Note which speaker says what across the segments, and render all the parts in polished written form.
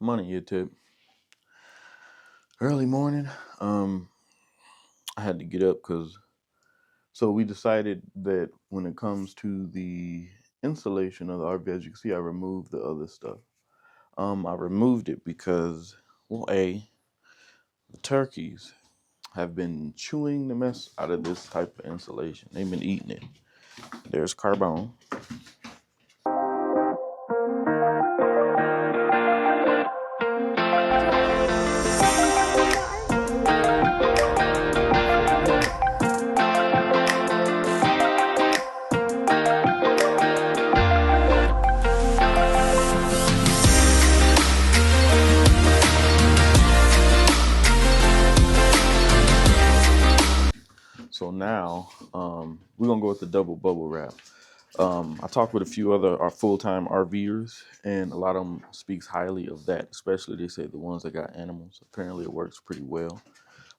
Speaker 1: Money you tip. Early morning. I had to get up because we decided that when it comes to the installation of the RV, as you can see, I removed the other stuff. I removed it because, well, the turkeys have been chewing the mess out of this type of insulation. They've been eating it. There's carbon. So now we're gonna go with the double bubble wrap. I talked with a few other our full-time RVers, and a lot of them speaks highly of that. Especially they say the ones that got animals. Apparently, it works pretty well.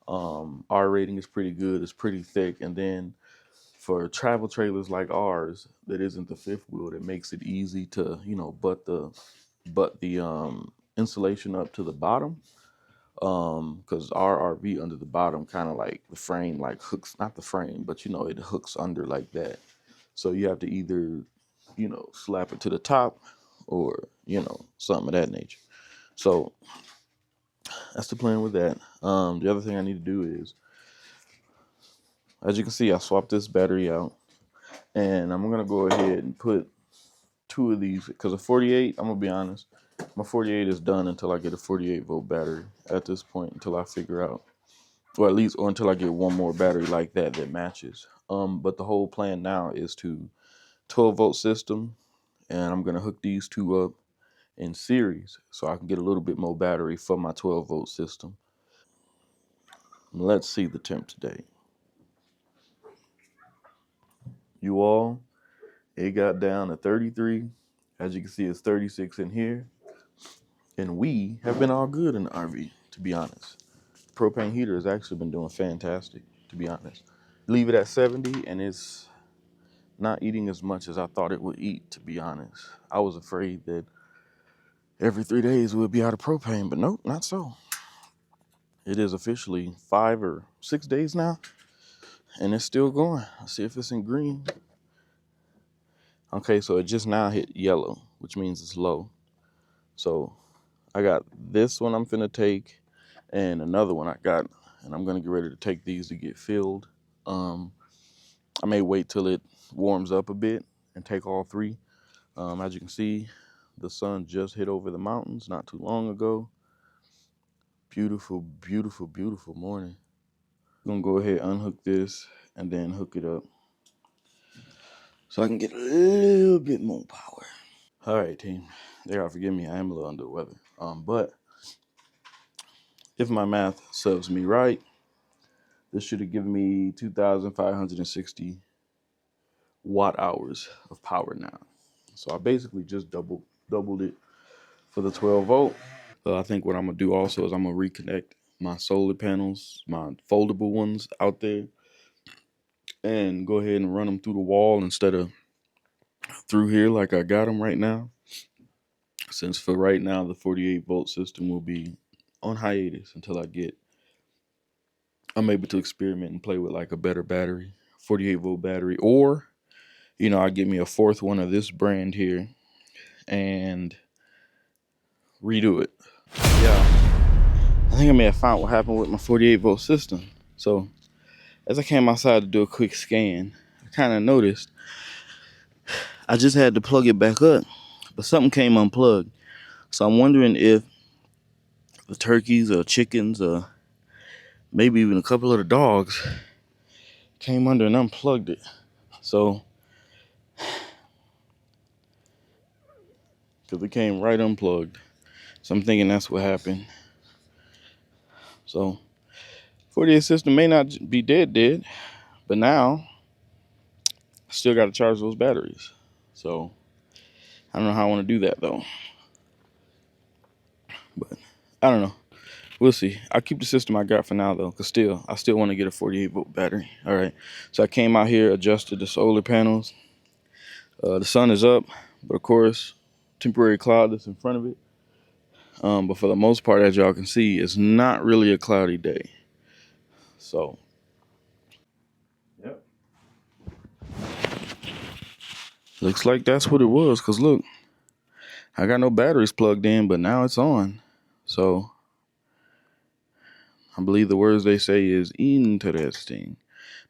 Speaker 1: Our rating is pretty good. It's pretty thick, and then for travel trailers like ours, that isn't the fifth wheel, that makes it easy to butt the insulation up to the bottom. Because our RV under the bottom, kind of like the frame, like hooks, not the frame, but it hooks under like that. So you have to either, slap it to the top or, something of that nature. So that's the plan with that. The other thing I need to do is, as you can see, I swapped this battery out, and I'm going to go ahead and put two of these, because a 48, I'm going to be honest, my 48 is done until I get a 48 volt battery at this point, until I figure out, or at least, or until I get one more battery like that matches. But the whole plan now is to 12 volt system, and I'm going to hook these two up in series so I can get a little bit more battery for my 12 volt system. Let's see the temp today. You all, it got down to 33. As you can see, it's 36 in here. And we have been all good in the RV, to be honest. Propane heater has actually been doing fantastic, to be honest. Leave it at 70 and it's not eating as much as I thought it would eat, to be honest. I was afraid that every 3 days we'd be out of propane, but nope, not so. It is officially 5 or 6 days now, and it's still going. Let's see if it's in green. Okay, so it just now hit yellow, which means it's low. So I got this one I'm finna take, and another one I got, and I'm gonna get ready to take these to get filled. I may wait till it warms up a bit and take all three. As you can see, the sun just hit over the mountains not too long ago. Beautiful, beautiful, beautiful morning. I'm gonna go ahead, unhook this, and then hook it up so I can get a little bit more power. All right, team. There, forgive me, I am a little under the weather. But if my math serves me right, this should have given me 2,560 watt hours of power now. So I basically just doubled it for the 12 volt. I think what I'm gonna do also is I'm gonna reconnect my solar panels, my foldable ones out there, and go ahead and run them through the wall instead of through here like I got them right now. Since for right now, the 48 volt system will be on hiatus until I'm able to experiment and play with like a better battery, 48 volt battery, or, I get me a fourth one of this brand here and redo it. Yeah, I think I may have found what happened with my 48 volt system. So as I came outside to do a quick scan, I kind of noticed I just had to plug it back up, but something came unplugged. So I'm wondering if the turkeys or chickens or maybe even a couple of the dogs came under and unplugged it. So, because it came right unplugged. So I'm thinking that's what happened. So 48 system may not be dead, but now I still got to charge those batteries. So I don't know how I want to do that though. But I don't know. We'll see. I'll keep the system I got for now though, because I still want to get a 48 volt battery. All right. So I came out here, adjusted the solar panels. The sun is up, but of course, temporary cloud that's in front of it. But for the most part, as y'all can see, it's not really a cloudy day. So, yep. Looks like that's what it was. Because look, I got no batteries plugged in, but now it's on. So, I believe the words they say is interesting.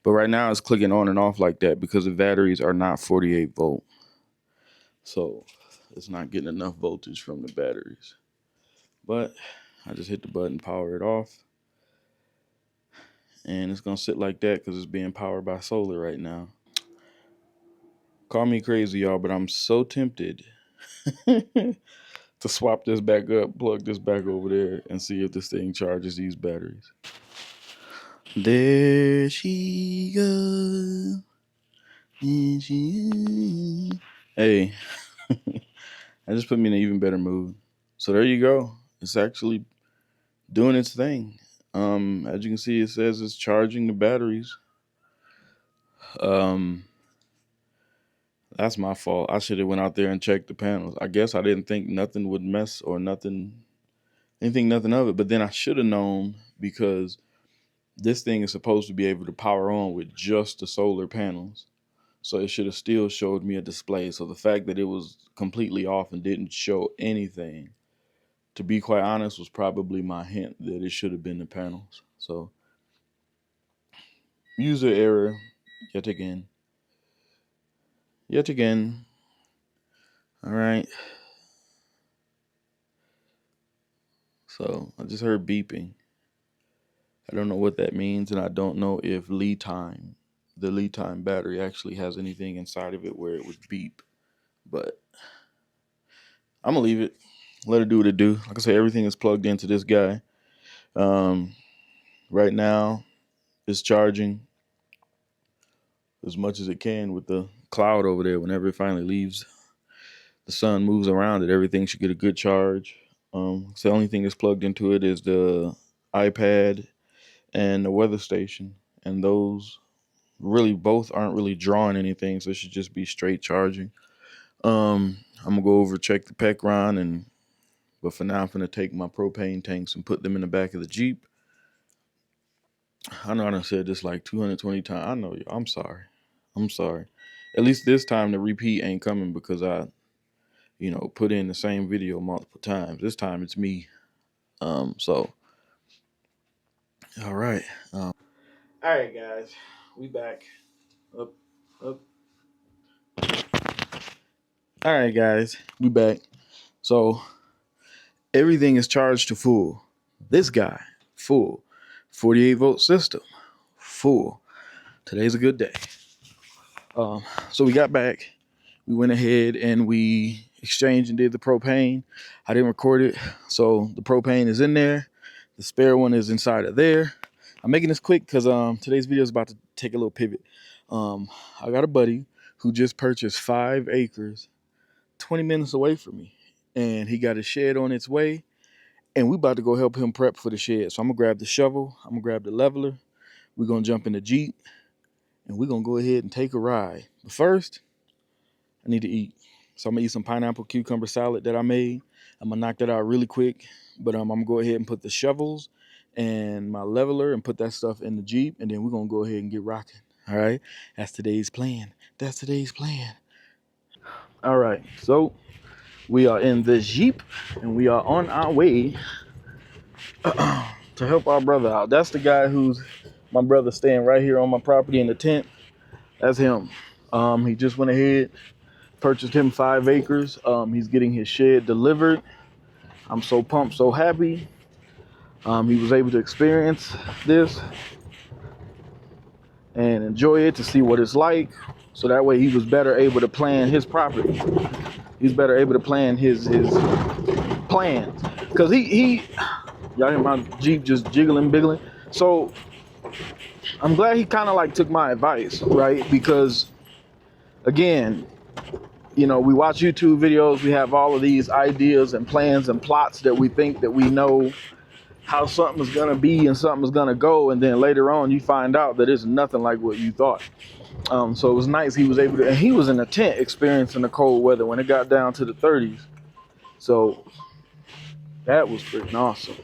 Speaker 1: But right now it's clicking on and off like that because the batteries are not 48 volt. So, it's not getting enough voltage from the batteries. But I just hit the button, power it off. And it's going to sit like that because it's being powered by solar right now. Call me crazy, y'all, but I'm so tempted to swap this back up, plug this back over there, and see if this thing charges these batteries. There she goes. There she is. Hey, that just put me in an even better mood. So there you go. It's actually doing its thing. As you can see, it says it's charging the batteries. That's my fault. I should have went out there and checked the panels. I guess I didn't think nothing would mess or nothing of it. But then I should have known because this thing is supposed to be able to power on with just the solar panels. So it should have still showed me a display. So the fact that it was completely off and didn't show anything, to be quite honest, was probably my hint that it should have been the panels. So user error yet again. All right. So I just heard beeping. I don't know what that means, and I don't know if the lead time battery actually has anything inside of it where it would beep. But I'm gonna leave it, let it do what it do. Like I say, everything is plugged into this guy. Right now, it's charging as much as it can with the cloud over there. Whenever it finally leaves, the sun moves around it. Everything should get a good charge. So the only thing that's plugged into it is the iPad and the weather station, and those really both aren't really drawing anything, so it should just be straight charging. I'm gonna go over check the Pecron, but for now I'm gonna take my propane tanks and put them in the back of the Jeep. I know I done said this like 220 times. I know, I'm sorry. At least this time the repeat ain't coming because I put in the same video multiple times. This time it's me. So all right. All right, guys, we back. Up. All right, guys, we back. So everything is charged to full. This guy, full. 48 volt system, full. Today's a good day. So we got back. We went ahead and we exchanged and did the propane. I didn't record it, so the propane is in there. The spare one is inside of there. I'm making this quick because today's video is about to take a little pivot. I got a buddy who just purchased 5 acres 20 minutes away from me, and he got a shed on its way, and we about to go help him prep for the shed. So I'm gonna grab the shovel, I'm gonna grab the leveler, we're gonna jump in the Jeep, and we're gonna go ahead and take a ride. But first, I need to eat. So I'm gonna eat some pineapple cucumber salad that I made. I'm gonna knock that out really quick, but I'm gonna go ahead and put the shovels and my leveler and put that stuff in the Jeep, and then we're gonna go ahead and get rocking. All right, that's today's plan. All right, so we are in the Jeep and we are on our way to help our brother out. That's the guy who's my brother staying right here on my property in the tent. That's him. He just went ahead, purchased him 5 acres. He's getting his shed delivered. I'm so pumped, so happy. He was able to experience this and enjoy it to see what it's like. So that way he was better able to plan his property. He's better able to plan his plans. Cause he y'all hear my Jeep just jiggling, biggling. So I'm glad he kind of like took my advice, right? Because again, we watch YouTube videos, we have all of these ideas and plans and plots that we think that we know how something's gonna be and something's gonna go, and then later on you find out that it's nothing like what you thought. So it was nice he was able to, and he was in a tent experiencing the cold weather when it got down to the 30s. So That was freaking awesome.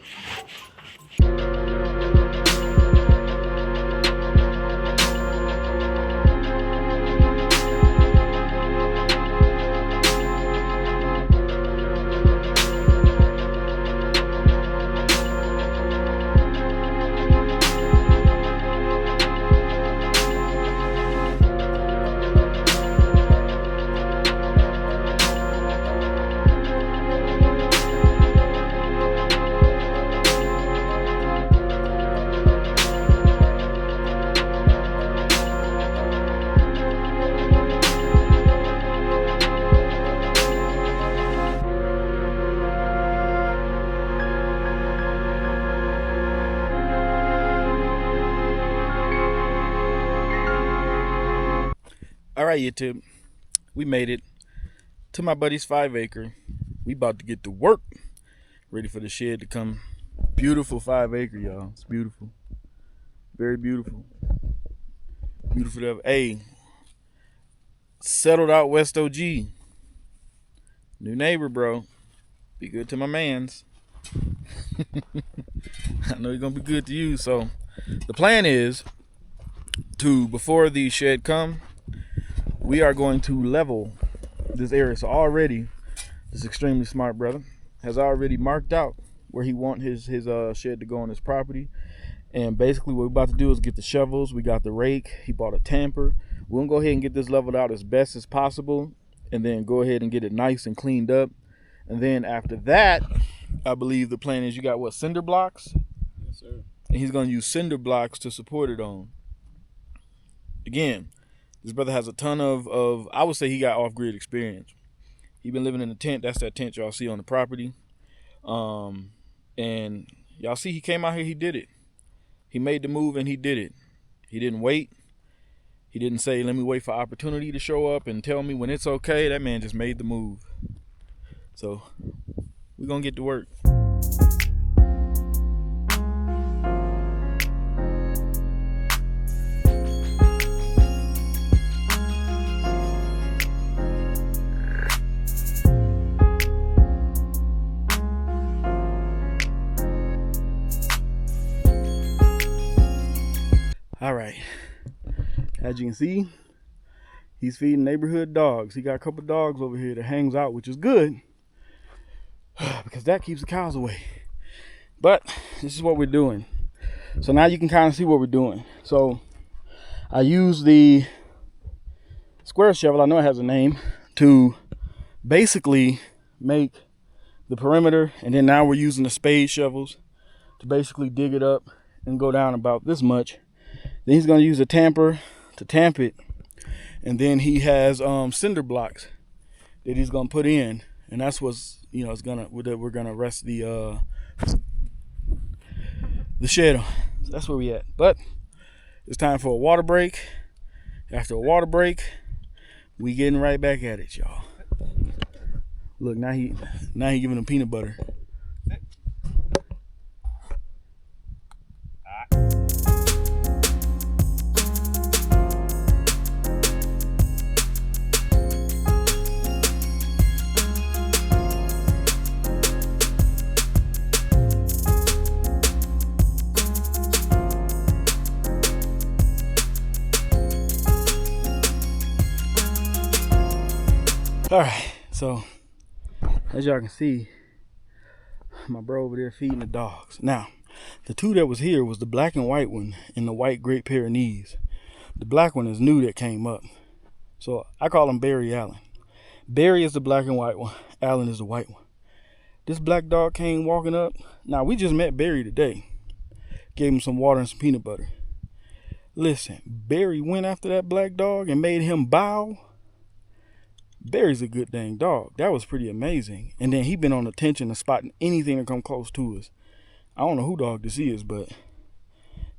Speaker 1: All right, YouTube, we made it to my buddy's 5-acre. We about to get to work, ready for the shed to come. Beautiful 5-acre, y'all. It's beautiful, very beautiful, beautiful. Hey, settled out West OG, new neighbor, bro. Be good to my mans. I know you're gonna be good to you. So the plan is to, before the shed come, we are going to level this area. So already, this extremely smart brother has already marked out where he want his shed to go on his property. And basically what we're about to do is get the shovels. We got the rake. He bought a tamper. We're gonna go ahead and get this leveled out as best as possible, and then go ahead and get it nice and cleaned up. And then after that, I believe the plan is, you got what, cinder blocks?
Speaker 2: Yes, sir.
Speaker 1: And he's gonna use cinder blocks to support it on. Again, this brother has a ton of I would say he got off-grid experience. He been living in a tent. That's that tent y'all see on the property. And y'all see he came out here, he did it. He made the move and he did it. He didn't wait. He didn't say, let me wait for opportunity to show up and tell me when it's okay. That man just made the move. So we're gonna get to work. All right, as you can see, he's feeding neighborhood dogs. He got a couple dogs over here that hangs out, which is good because that keeps the cows away. But this is what we're doing. So now you can kind of see what we're doing. So I use the square shovel, I know it has a name, to basically make the perimeter. And then now we're using the spade shovels to basically dig it up and go down about this much. Then he's going to use a tamper to tamp it. And then he has cinder blocks that he's going to put in. And that's what's, you know, we're going to rest the shed on. So that's where we at. But it's time for a water break. After a water break, we getting right back at it, y'all. Look, now he giving him peanut butter. All right, so as y'all can see, my bro over there feeding the dogs. Now, the two that was here was the black and white one and the white Great Pyrenees. The black one is new that came up. So I call him Barry Allen. Barry is the black and white one. Allen is the white one. This black dog came walking up. Now, we just met Barry today. Gave him some water and some peanut butter. Listen, Barry went after that black dog and made him bow. Barry's a good dang dog. That was pretty amazing. And then he been on attention and spotting anything that come close to us. I don't know who dog this is, but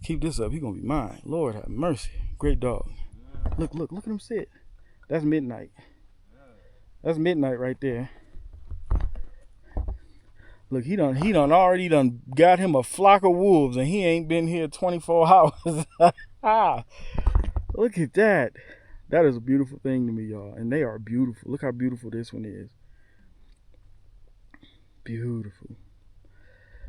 Speaker 1: keep this up. He gonna be mine. Lord have mercy. Great dog. Look at him sit. That's Midnight. That's Midnight right there. Look, he done already got him a flock of wolves, and he ain't been here 24 hours. Look at that. That is a beautiful thing to me, y'all. And they are beautiful. Look how beautiful this one is. Beautiful.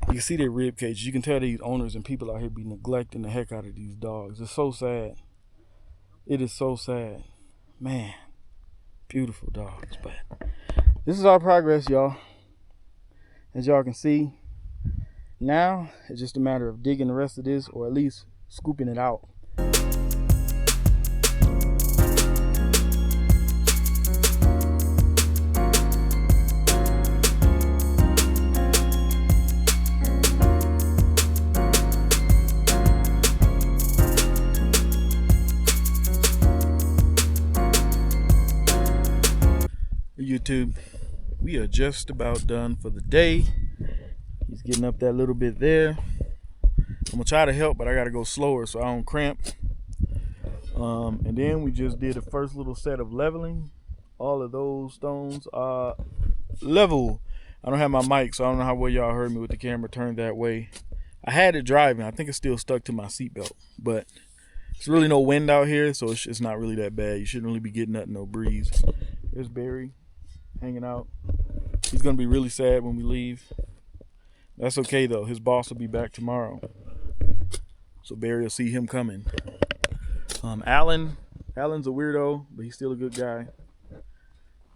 Speaker 2: You can see their rib cages. You can tell these owners and people out here be neglecting the heck out of these dogs. It's so sad. It is so sad. Man, beautiful dogs. But this is our progress, y'all. As y'all can see, now it's just a matter of digging the rest of this, or at least scooping it out. YouTube, we are just about done for the day. He's getting up that little bit there. I'm gonna try to help, but I gotta go slower so I don't cramp. And then we just did the first little set of leveling. All of those stones are level. I don't have my mic, so I don't know how well y'all heard me with the camera turned that way. I had it driving. I think it's still stuck to my seatbelt, but there's really no wind out here, so it's not really that bad. You shouldn't really be getting nothing, no breeze. There's Barry hanging out. He's gonna be really sad when we leave. That's okay though. His boss will be back tomorrow, so Barry will see him coming. Alan's a weirdo, but he's still a good guy.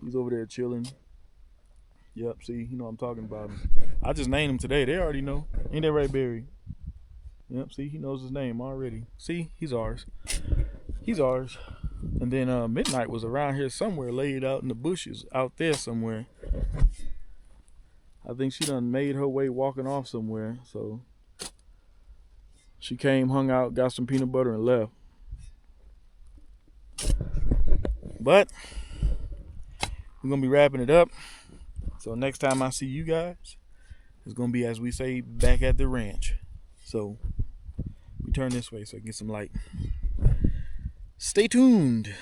Speaker 2: He's over there chilling. Yep, see, you know what I'm talking about him. I just named him today. They already know. Ain't that right, Barry? Yep, see, he knows his name already. See, he's ours. He's ours. And then Midnight was around here somewhere, laid out in the bushes, out there somewhere. I think she done made her way walking off somewhere. So she came, hung out, got some peanut butter, and left. But we're going to be wrapping it up. So next time I see you guys, it's going to be, as we say, back at the ranch. So we turn this way so I can get some light. Stay tuned.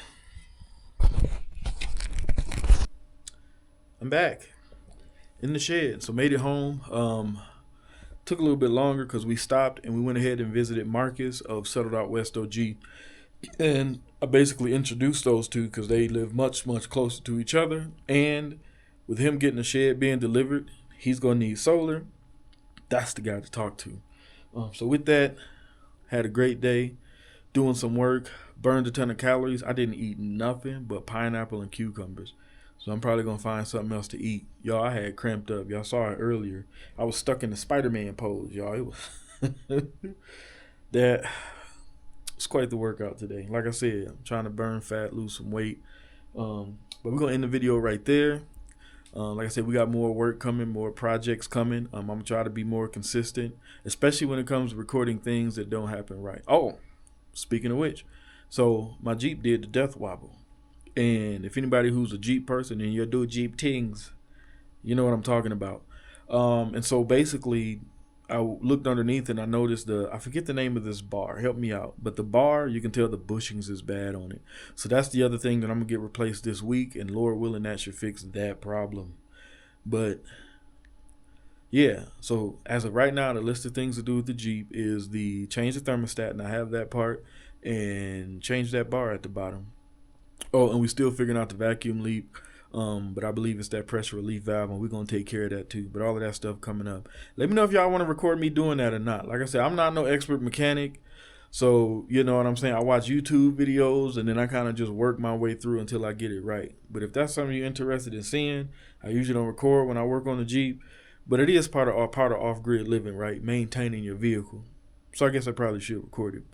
Speaker 2: I'm back in the shed. So made it home. Took a little bit longer because we stopped and we went ahead and visited Marcus of Settled Out West OG. And I basically introduced those two because they live much, much closer to each other. And with him getting the shed being delivered, he's going to need solar. That's the guy to talk to. So with that, had a great day doing some work. Burned a ton of calories. I didn't eat nothing but pineapple and cucumbers. So I'm probably going to find something else to eat. Y'all, I had cramped up. Y'all saw it earlier. I was stuck in the Spider-Man pose, y'all. It was that. It's quite the workout today. Like I said, I'm trying to burn fat, lose some weight. But we're going to end the video right there. Like I said, we got more work coming, more projects coming. I'm going to try to be more consistent, especially when it comes to recording things that don't happen right. Oh, speaking of which, so my Jeep did the death wobble. And if anybody who's a Jeep person and you do Jeep things, you know what I'm talking about. And so basically, I looked underneath and I noticed I forget the name of this bar. Help me out. But the bar, you can tell the bushings is bad on it. So that's the other thing that I'm going to get replaced this week. And Lord willing, that should fix that problem. But yeah, so as of right now, the list of things to do with the Jeep is the change the thermostat, and I have that part, and change that bar at the bottom. Oh, and we're still figuring out the vacuum leak. But I believe it's that pressure relief valve, and we're going to take care of that too. But all of that stuff coming up. Let me know if y'all want to record me doing that or not. Like I said, I'm not no expert mechanic. So, you know what I'm saying? I watch YouTube videos, and then I kind of just work my way through until I get it right. But if that's something you're interested in seeing, I usually don't record when I work on the Jeep. But it is part of off-grid living, right? Maintaining your vehicle. So I guess I probably should record it.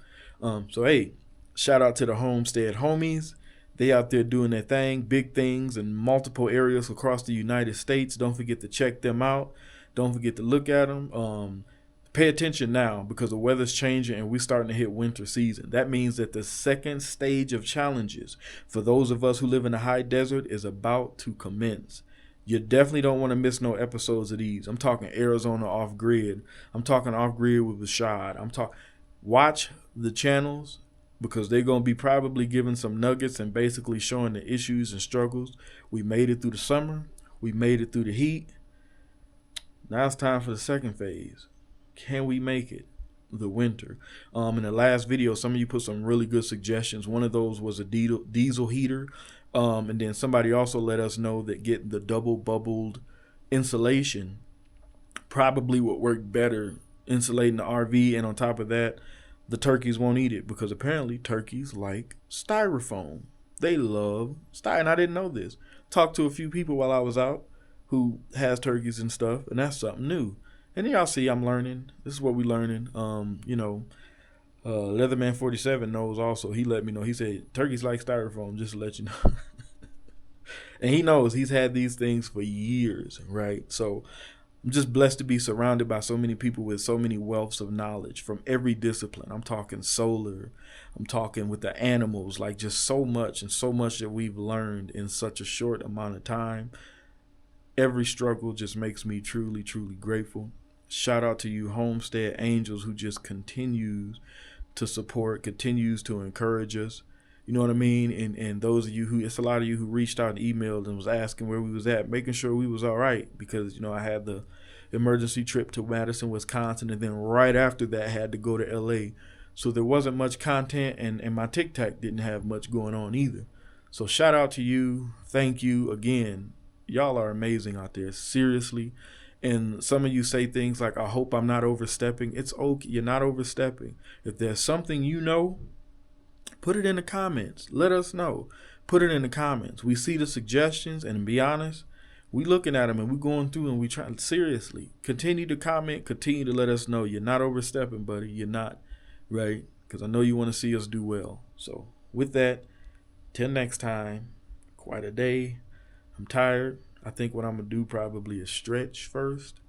Speaker 2: So, hey, shout out to the Homestead homies. They out there doing their thing, big things in multiple areas across the United States. Don't forget to check them out. Don't forget to look at them. Pay attention now because the weather's changing and we're starting to hit winter season. That means that the second stage of challenges for those of us who live in the high desert is about to commence. You definitely don't want to miss no episodes of these. I'm talking Arizona off-grid. I'm talking off-grid with Rashad. Watch the channels, because they're going to be probably giving some nuggets and basically showing the issues and struggles. We made it through the summer. We made it through the heat. Now it's time for the second phase. Can we make it? The winter. In the last video, some of you put some really good suggestions. One of those was a diesel heater. And then somebody also let us know that getting the double bubbled insulation probably would work better insulating the RV, and on top of that, the turkeys won't eat it because apparently turkeys like styrofoam. They love styrofoam, and I didn't know this. Talked to a few people while I was out who has turkeys and stuff, and that's something new. And y'all see, I'm learning. This is what we learning. Leatherman 47 knows also. He let me know. He said turkeys like styrofoam. Just to let you know. And he knows he's had these things for years, right? So I'm just blessed to be surrounded by so many people with so many wealths of knowledge from every discipline. I'm talking solar, I'm talking with the animals, like just so much and so much that we've learned in such a short amount of time. Every struggle just makes me truly, truly grateful. Shout out to you, Homestead Angels, who just continues to support, continues to encourage us. You know what I mean? And those of you who, it's a lot of you who reached out and emailed and was asking where we was at, making sure we was all right. Because, I had the emergency trip to Madison, Wisconsin. And then right after that, had to go to LA. So there wasn't much content, and my TikTok didn't have much going on either. So shout out to you. Thank you again. Y'all are amazing out there. Seriously. And some of you say things like, I hope I'm not overstepping. It's okay. You're not overstepping. If there's something put it in the comments. Let us know. Put it in the comments. We see the suggestions, and to be honest, we looking at them and we going through and we trying seriously. Continue to comment. Continue to let us know. You're not overstepping, buddy. You're not, right? Because I know you want to see us do well. So with that, till next time, quite a day. I'm tired. I think what I'm going to do probably is stretch first.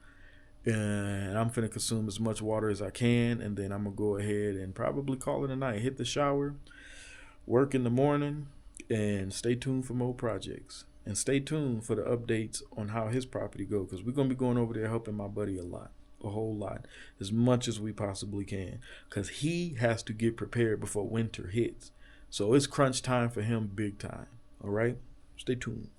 Speaker 2: And I'm finna consume as much water as I can. And then I'm going to go ahead and probably call it a night. Hit the shower, work in the morning, and stay tuned for more projects. And stay tuned for the updates on how his property go. Because we're going to be going over there helping my buddy a whole lot. As much as we possibly can. Because he has to get prepared before winter hits. So it's crunch time for him big time. All right? Stay tuned.